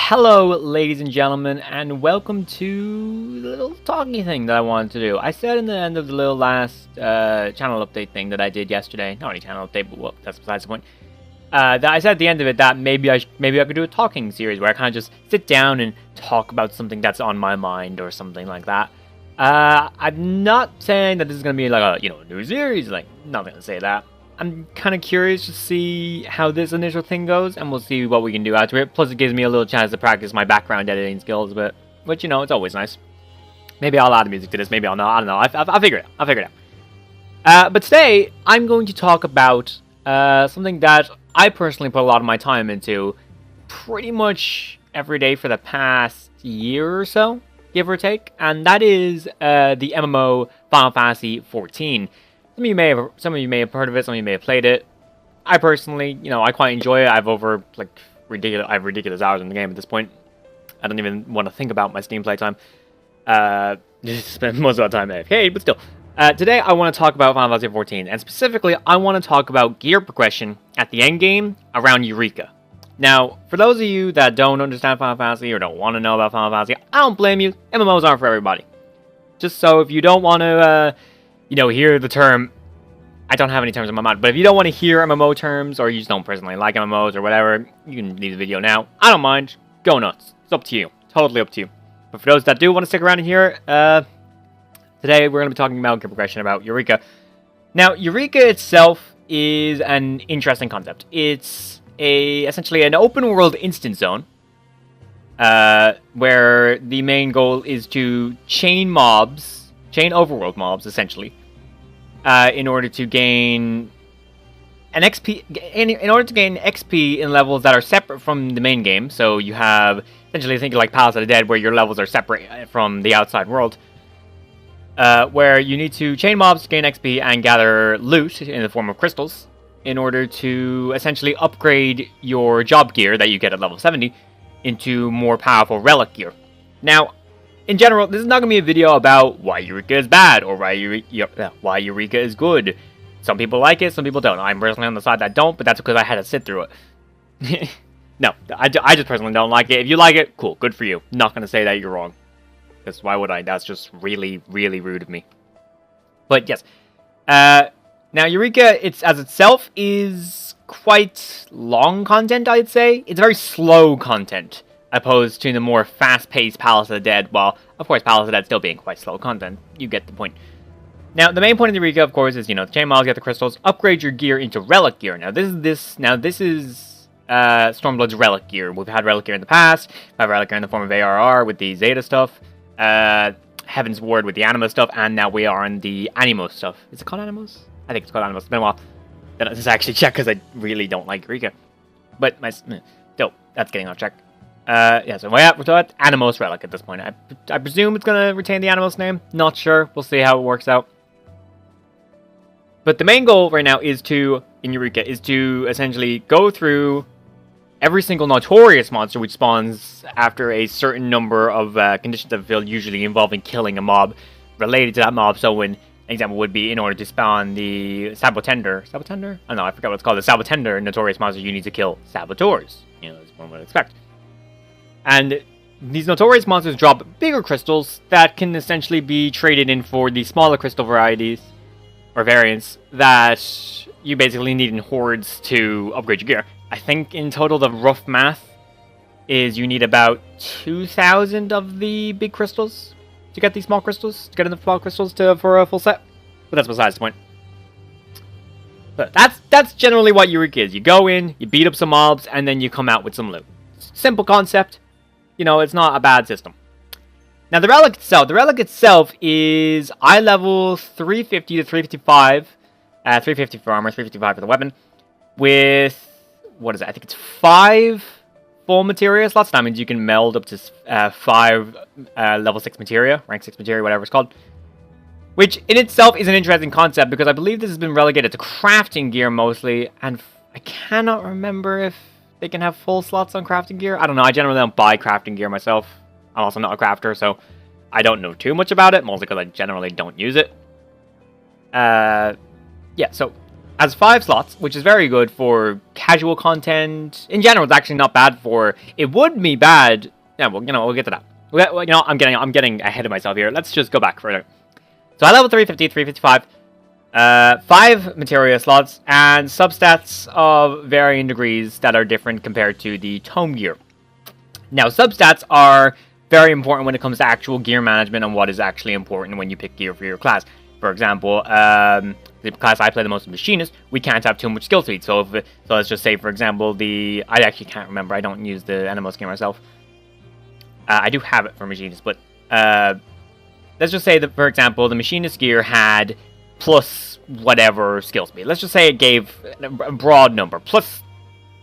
Hello, ladies and gentlemen, and welcome to the little talking thing that I wanted to do. I said in the end of the little last channel update thing that I did yesterday, not only channel update, but well, that's besides the point. That I said at the end of it that maybe I could do a talking series where I kind of just sit down and talk about something that's on my mind or something like that. I'm not saying that this is gonna be like a new series, like not gonna say that. I'm kind of curious to see how this initial thing goes, and we'll see what we can do after it. Plus, it gives me a little chance to practice my background editing skills a bit, which, it's always nice. Maybe I'll add music to this, maybe I'll not, I don't know. I'll figure it out. I'll figure it out. But today, I'm going to talk about something that I personally put a lot of my time into pretty much every day for the past year or so, give or take, and that is the MMO Final Fantasy XIV. Some of you may have heard of it. Some of you may have played it. I personally, I quite enjoy it. I've ridiculous hours in the game at this point. I don't even want to think about my Steam playtime. Just spend most of the time AFK, but still. Today I want to talk about Final Fantasy XIV, and specifically I want to talk about gear progression at the end game around Eureka. Now, for those of you that don't understand Final Fantasy or don't want to know about Final Fantasy, I don't blame you. MMOs aren't for everybody. Just so if you don't want to, hear the term, I don't have any terms in my mind, but if you don't want to hear MMO terms, or you just don't personally like MMOs or whatever, you can leave the video now. I don't mind. Go nuts. It's up to you. Totally up to you. But for those that do want to stick around in here, today we're going to be talking about gear progression about Eureka. Now, Eureka itself is an interesting concept. It's essentially an open world instance zone, where the main goal is to chain overworld mobs, essentially, in order to gain an XP. In order to gain XP in levels that are separate from the main game. So you have essentially think like Palace of the Dead, where your levels are separate from the outside world. Where you need to chain mobs to gain XP and gather loot in the form of crystals in order to essentially upgrade your job gear that you get at level 70 into more powerful relic gear. Now, in general, this is not going to be a video about why Eureka is bad or why Eureka is good. Some people like it, some people don't. I'm personally on the side that don't, but that's because I had to sit through it. No, I just personally don't like it. If you like it, cool, good for you. Not going to say that you're wrong. Because why would I? That's just really, really rude of me. But yes. Now, Eureka, itself is quite long content, I'd say. It's very slow content, opposed to the more fast-paced Palace of the Dead. Well, of course, Palace of the Dead still being quite slow content. You get the point. Now, the main point of Eureka, of course, is, the chain mobs, get the crystals, upgrade your gear into relic gear. Now, this is Stormblood's relic gear. We've had relic gear in the past. We've had relic gear in the form of ARR with the Zeta stuff. Heaven's Ward with the Anima stuff, and now we are on the Animos stuff. Is it called Animos? I think it's called Animos. It's been a while. Then I just actually check because I really don't like Eureka. But still, that's getting off track. So we're at Animos Relic at this point. I presume it's going to retain the Animos name. Not sure. We'll see how it works out. But the main goal right now in Eureka is to essentially go through every single notorious monster which spawns after a certain number of conditions have filled, usually involving killing a mob related to that mob. So an example would be in order to spawn the Sabotender? I don't know, I forgot what it's called. The Sabotender notorious monster, you need to kill Saboteurs. As one would expect. And these notorious monsters drop bigger crystals that can essentially be traded in for the smaller crystal varieties or variants that you basically need in hordes to upgrade your gear. I think in total the rough math is you need about 2,000 of the big crystals to get these small crystals, to get enough small crystals for a full set. But that's besides the point. But that's generally what Eureka is. You go in, you beat up some mobs, and then you come out with some loot. Simple concept. It's not a bad system. Now, the relic itself is eye level 350 to 355. 350 for armor, 355 for the weapon. With, what is it? I think it's 5 full materia slots. That means you can meld up to 5 level 6 materia, rank 6 materia, whatever it's called. Which in itself is an interesting concept because I believe this has been relegated to crafting gear mostly. And I cannot remember if they can have full slots on crafting gear. I don't know. I generally don't buy crafting gear myself. I'm also not a crafter, so I don't know too much about it, mostly because I generally don't use it. So has 5 slots, which is very good for casual content. In general, it's actually not bad for... It would be bad... Yeah, well, we'll get to that. I'm getting ahead of myself here. Let's just go back further. So, at level 350, 355, 5 materia slots, and substats of varying degrees that are different compared to the tome gear. Now, substats are very important when it comes to actual gear management and what is actually important when you pick gear for your class. For example, the class I play the most is Machinist. We can't have too much skill speed. So let's just say, for example, I actually can't remember. I don't use the Animus gear myself. I do have it for Machinist, but let's just say that, for example, the Machinist gear had plus whatever skill speed. Let's just say it gave a broad number, plus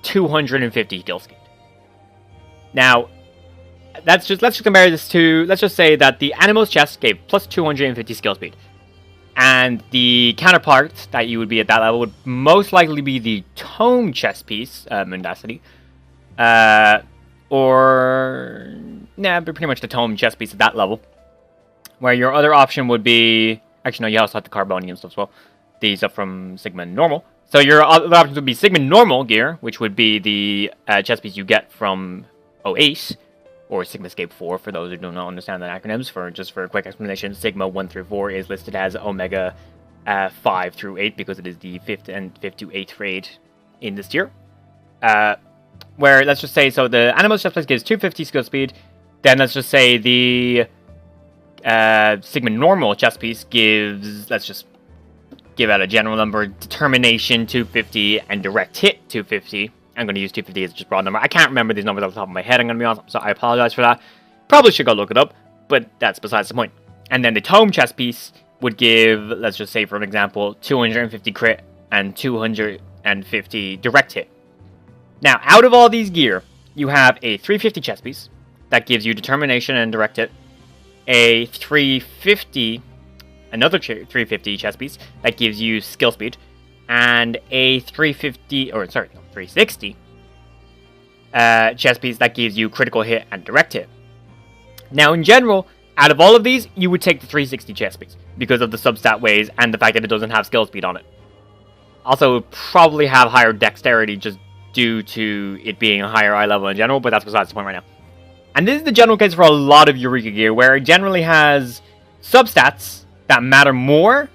250 skill speed. Now, let's just compare this to, let's just say that the Animus chest gave plus 250 skill speed. And the counterpart that you would be at that level would most likely be the tome chest piece, Mundacity. But pretty much the tome chest piece at that level. Where your other option would be... Actually, no, you also have the Carbonium stuff as well. These are from Sigma Normal. So your other options would be Sigma Normal gear, which would be the chest piece you get from 08, or Sigma Scape 4, for those who do not understand the acronyms. Just for a quick explanation, Sigma 1 through 4 is listed as Omega 5 through 8, because it is the 5th to 8th grade in this tier. Where, let's just say, so the Animus chest piece gives 250 skill speed, then let's just say the Sigma Normal chest piece gives, let's just give out a general number, Determination 250 and Direct Hit 250. I'm going to use 250 as just a broad number. I can't remember these numbers off the top of my head, I'm going to be honest, so I apologize for that. Probably should go look it up, but that's besides the point. And then the Tome chest piece would give, let's just say for an example, 250 crit and 250 direct hit. Now, out of all these gear, you have a 350 chest piece that gives you determination and direct hit, a 350, another 350 chest piece that gives you skill speed, and a 360 chest piece that gives you critical hit and direct hit. Now, in general, out of all of these, you would take the 360 chest piece because of the substat ways and the fact that it doesn't have skill speed on it. Also, it would probably have higher dexterity just due to it being a higher eye level in general, but that's besides the point right now. And this is the general case for a lot of Eureka gear, where it generally has substats that matter more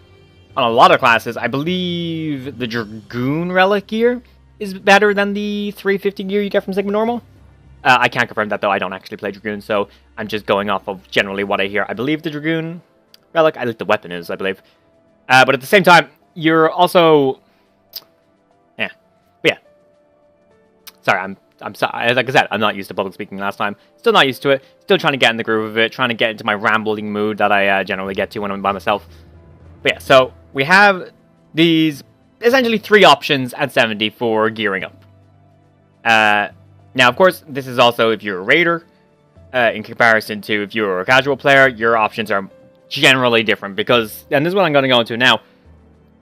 on a lot of classes. I believe the Dragoon Relic gear is better than the 350 gear you get from Sigma Normal. I can't confirm that, though. I don't actually play Dragoon, so I'm just going off of generally what I hear. I believe the Dragoon Relic, I think the weapon is, I believe. But at the same time, you're also... Yeah. But yeah. Sorry, I'm sorry. Like I said, I'm not used to public speaking last time. Still not used to it. Still trying to get in the groove of it. Trying to get into my rambling mood that I generally get to when I'm by myself. But yeah, so we have these essentially 3 options at 70 for gearing up. Now, of course, this is also if you're a raider. In comparison to if you're a casual player, your options are generally different. Because, and this is what I'm going to go into now,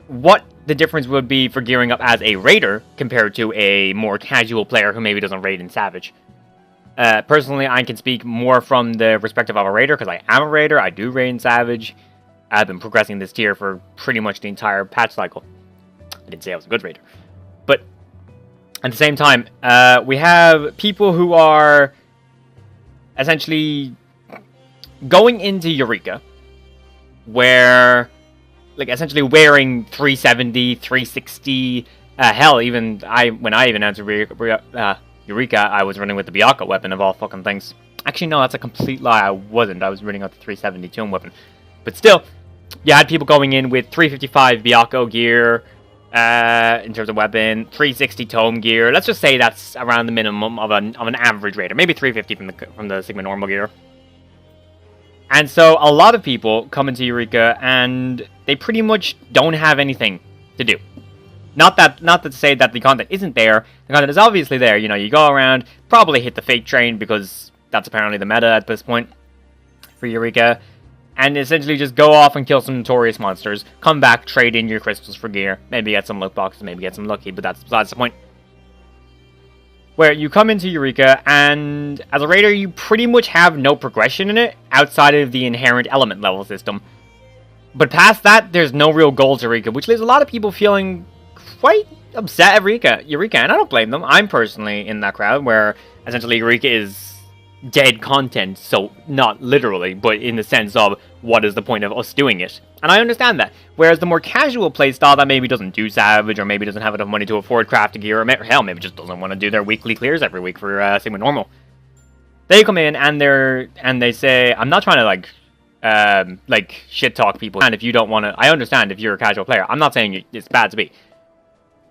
what the difference would be for gearing up as a raider compared to a more casual player who maybe doesn't raid in Savage. Personally, I can speak more from the perspective of a raider, because I am a raider. I do raid in Savage. I've been progressing this tier for pretty much the entire patch cycle. I didn't say I was a good raider. But at the same time, we have people who are essentially going into Eureka, where, like, essentially wearing 370, 360, hell, even when I even entered Eureka, I was running with the Bianca weapon of all fucking things. Actually, no, that's a complete lie. I wasn't. I was running out the 370 Tomb weapon. But still, you had people going in with 355 Bianca gear, in terms of weapon, 360 Tome gear. Let's just say that's around the minimum of an average raider. Maybe 350 from the Sigma Normal gear. And so a lot of people come into Eureka and they pretty much don't have anything to do. Not to say that the content isn't there. The content is obviously there. You know, you go around, probably hit the fake train because that's apparently the meta at this point for Eureka. And essentially just go off and kill some notorious monsters. Come back, trade in your crystals for gear. Maybe get some loot boxes, maybe get some lucky, but that's besides the point. Where you come into Eureka, and as a raider, you pretty much have no progression in it, outside of the inherent element level system. But past that, there's no real goal to Eureka, which leaves a lot of people feeling quite upset at Eureka, and I don't blame them. I'm personally in that crowd where essentially Eureka is dead content, so not literally, but in the sense of what is the point of us doing it. And I understand that. Whereas the more casual playstyle that maybe doesn't do Savage, or maybe doesn't have enough money to afford crafting gear, or hell, maybe just doesn't want to do their weekly clears every week for Sigma Normal. They come in and they say, I'm not trying to like shit talk people. And if you don't want to, I understand if you're a casual player. I'm not saying it's bad to be,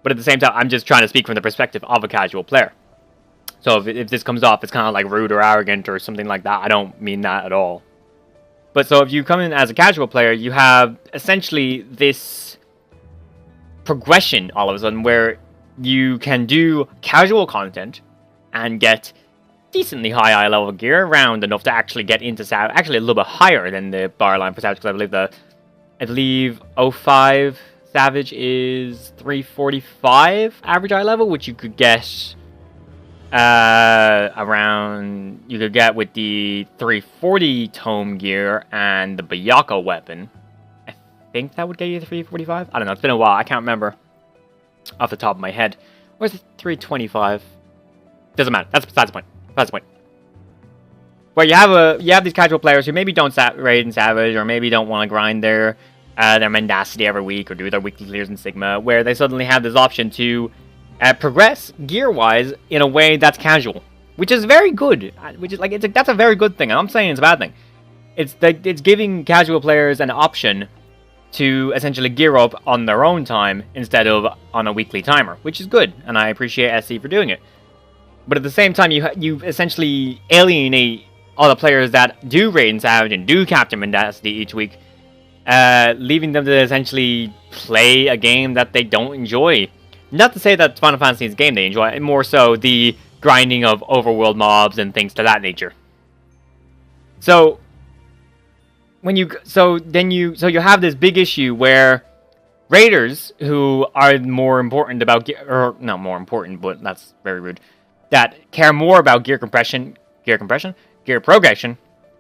but at the same time, I'm just trying to speak from the perspective of a casual player. So if this comes off, it's kind of like rude or arrogant or something like that. I don't mean that at all. But so if you come in as a casual player, you have essentially this progression all of a sudden where you can do casual content and get decently high level gear, around enough to actually get into Savage. Actually, a little bit higher than the bar line for Savage, because I believe 05 Savage is 345 average eye level, which you could get you could get with the 340 tome gear and the Bayaka weapon. I think that would get you the 345. I don't know, it's been a while, I can't remember off the top of my head. Where's the 325? Doesn't matter, that's besides the point. Where you have these casual players who maybe don't raid in Savage, or maybe don't want to grind their mendacity every week, or do their weekly clears in Sigma, where they suddenly have this option to progress gear-wise in a way that's casual, which is very good. Which is like that's a very good thing. I'm saying it's a bad thing. It's giving casual players an option to essentially gear up on their own time instead of on a weekly timer, which is good, and I appreciate SC for doing it. But at the same time, you essentially alienate all the players that do raid in Savage and do Captain Mendacity each week, leaving them to essentially play a game that they don't enjoy. Not to say that Final Fantasy is a game they enjoy, more so the grinding of overworld mobs and things to that nature. So you have this big issue where raiders who are more important about gear, or not more important, but that's very rude, that care more about gear progression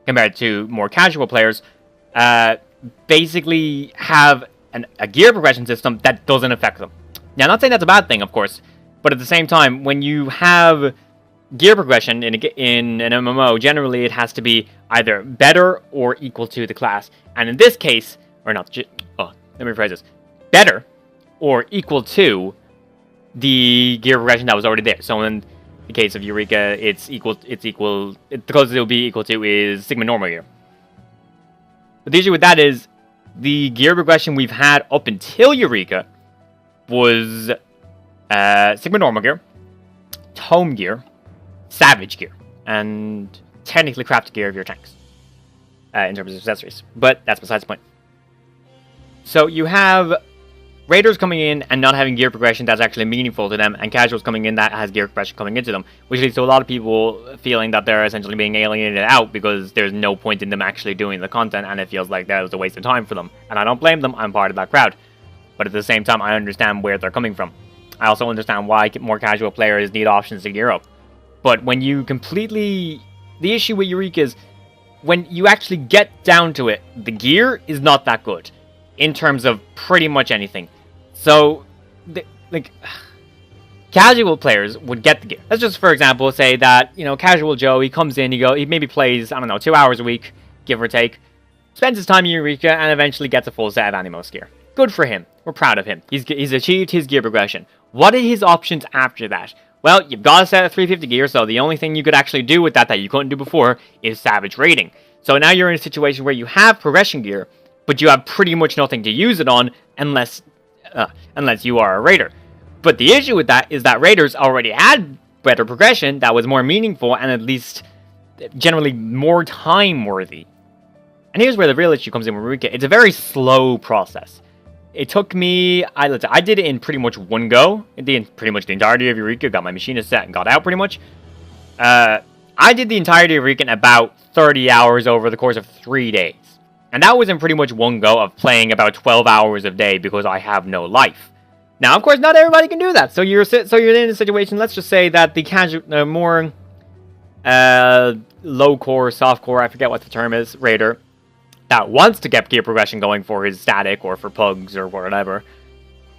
compared to more casual players, basically have a gear progression system that doesn't affect them. Now, I'm not saying that's a bad thing, of course, but at the same time, when you have gear progression in an MMO, generally it has to be either better or equal to the class. And in this case, or not, let me rephrase this, better or equal to the gear progression that was already there. So in the case of Eureka, the closest it will be equal to is Sigma normal gear. But the issue with that is the gear progression we've had up until Eureka was Sigma normal gear, tome gear, Savage gear, and technically crafted gear of your tanks in terms of accessories. But that's besides the point. So you have raiders coming in and not having gear progression that's actually meaningful to them, and casuals coming in that has gear progression coming into them, which leads to a lot of people feeling that they're essentially being alienated out because there's no point in them actually doing the content, and it feels like that was a waste of time for them. And I don't blame them, I'm part of that crowd. But at the same time, I understand where they're coming from. I also understand why more casual players need options to gear up. But when you completely... The issue with Eureka is, when you actually get down to it, the gear is not that good in terms of pretty much anything. So, casual players would get the gear. Let's just, for example, say that, casual Joe, he comes in, he maybe plays, 2 hours a week, give or take, spends his time in Eureka, and eventually gets a full set of Animos gear. Good for him. We're proud of him. He's achieved his gear progression. What are his options after that? Well, you've got a set of 350 gear, so the only thing you could actually do with that you couldn't do before is Savage raiding. So now you're in a situation where you have progression gear, but you have pretty much nothing to use it on unless you are a raider. But the issue with that is that raiders already had better progression that was more meaningful and at least generally more time-worthy. And here's where the real issue comes in with Eureka. It's a very slow process. It took me, I did it in pretty much one go. Pretty much the entirety of Eureka, got my machinist set and got out pretty much. I did the entirety of Eureka in about 30 hours over the course of 3 days. And that was in pretty much one go of playing about 12 hours a day because I have no life. Now, of course, not everybody can do that. So you're in a situation, let's just say that the casual, more low core, soft core, I forget what the term is, raider, that wants to get gear progression going for his static or for pugs or whatever,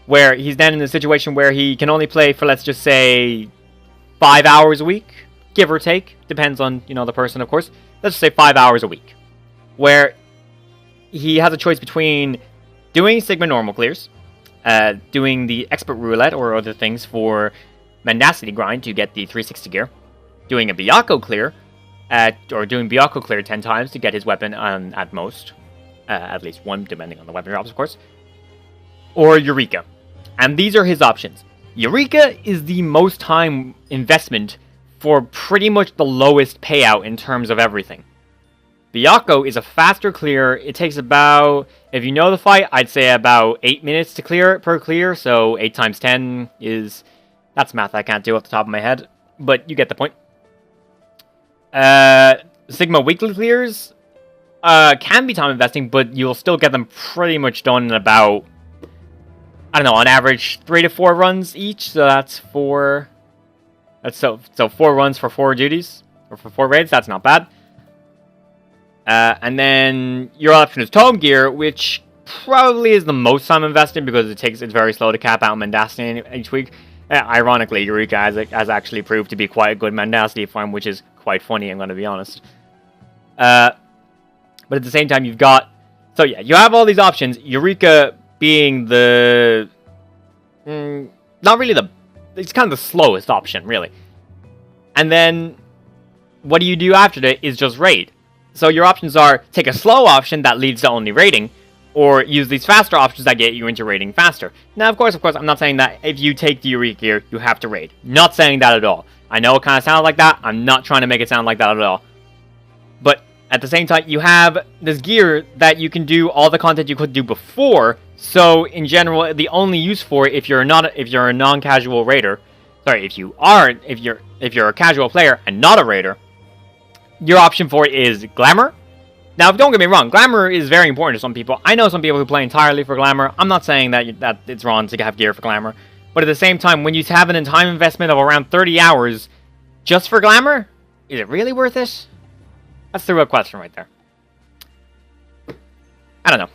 where he's then in a situation where he can only play for, let's just say, 5 hours a week, give or take. Depends on, the person, of course. Let's just say 5 hours a week. Where he has a choice between doing Sigma normal clears, doing the expert roulette or other things for mendacity grind to get the 360 gear, doing a Byakuo clear, or doing Byakuo clear 10 times to get his weapon at most, at least one, depending on the weapon drops, of course, or Eureka. And these are his options. Eureka is the most time investment for pretty much the lowest payout in terms of everything. Byakuo is a faster clear. It takes about, if you know the fight, I'd say about 8 minutes to clear it per clear. So 8 times 10 is, that's math I can't do off the top of my head, but you get the point. Sigma weekly clears can be time investing, but you'll still get them pretty much done in about, I don't know, on average 3 to 4 runs each. So that's 4. That's so 4 runs for 4 duties, or for 4 raids. That's not bad. And then your option is Tome Gear, which probably is the most time invested because it's very slow to cap out mendacity each week. Ironically, Eureka has actually proved to be quite a good mendacity farm, which is quite funny, I'm going to be honest. But at the same time, you've got, so yeah, you have all these options. Eureka being the, not really it's kind of the slowest option, really. And then, what do you do after that is just raid. So your options are, take a slow option that leads to only raiding, or use these faster options that get you into raiding faster. Now, of course, I'm not saying that if you take the Eureka gear, you have to raid. Not saying that at all. I know it kind of sounds like that. I'm not trying to make it sound like that at all. But at the same time, you have this gear that you can do all the content you could do before. So in general, the only use for it, if you're a non-casual raider, sorry, if you're a casual player and not a raider, your option for it is Glamour. Now, don't get me wrong, Glamour is very important to some people. I know some people who play entirely for Glamour. I'm not saying that it's wrong to have gear for Glamour. But at the same time, when you have an time investment of around 30 hours just for Glamour, is it really worth it? That's the real question right there. I don't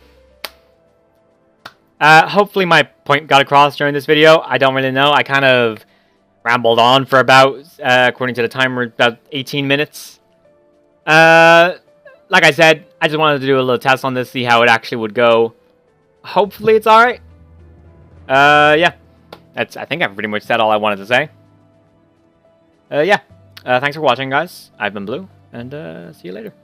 know. Hopefully my point got across during this video. I don't really know. I kind of rambled on for about, according to the timer, about 18 minutes. Like I said, I just wanted to do a little test on this, see how it actually would go. Hopefully it's alright. Yeah. I think I've pretty much said all I wanted to say. Yeah. Thanks for watching, guys. I've been Blue, and see you later.